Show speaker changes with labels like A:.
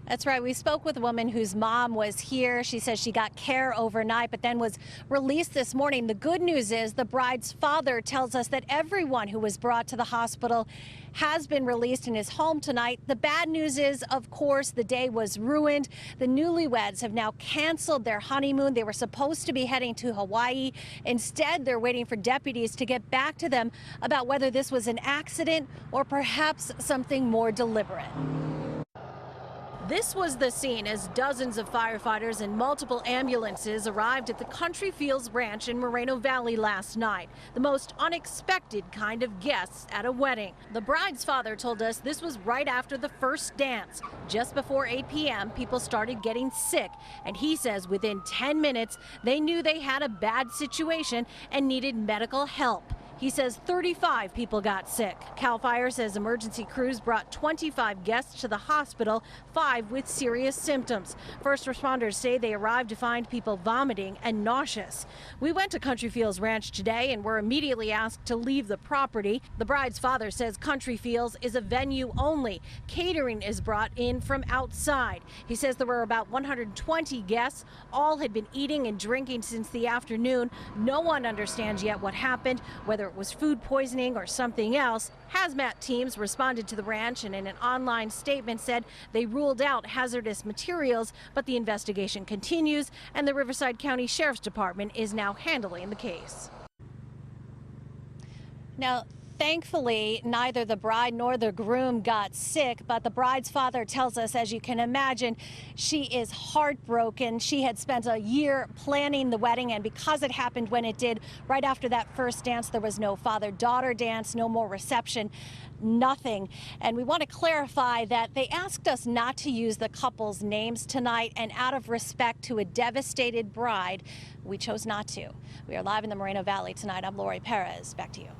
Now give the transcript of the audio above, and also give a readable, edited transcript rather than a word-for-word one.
A: That's right. We spoke with a woman whose mom was here. She says she got care overnight, but then was released this morning. The good news is the bride's father tells us that everyone who was brought to the hospital has been released and is home tonight. The bad news is, of course, the day was ruined. The newlyweds have now canceled their honeymoon. They were supposed to be heading to Hawaii. Instead, they're waiting for deputies to get back to them about whether this was an accident or perhaps something more deliberate. This was the scene as dozens of firefighters and multiple ambulances arrived at the Country Fields Ranch in Moreno Valley last night. The most unexpected kind of guests at a wedding. The bride's father told us this was right after the first dance. Just before 8 p.m., people started getting sick, and he says within 10 minutes, they knew they had a bad situation and needed medical help. He says 35 people got sick. CAL FIRE says emergency crews brought 25 guests to the hospital, 5 with serious symptoms. First responders say they arrived to find people vomiting and nauseous. We went to Country Fields Ranch today and were immediately asked to leave the property. The bride's father says Country Fields is a venue only. Catering is brought in from outside. He says there were about 120 guests. All had been eating and drinking since the afternoon. No one understands yet what happened, whether it was food poisoning or something else. Hazmat teams responded to the ranch and in an online statement said they ruled out hazardous materials, but the investigation continues and the Riverside County Sheriff's Department is now handling the case. Now, thankfully, neither the bride nor the groom got sick, but the bride's father tells us, as you can imagine, she is heartbroken. She had spent a year planning the wedding, and because it happened when it did, right after that first dance, there was no father-daughter dance, no more reception, nothing. And we want to clarify that they asked us not to use the couple's names tonight, and out of respect to a devastated bride, we chose not to. We are live in the Moreno Valley tonight. I'm Laurie Perez. Back to you.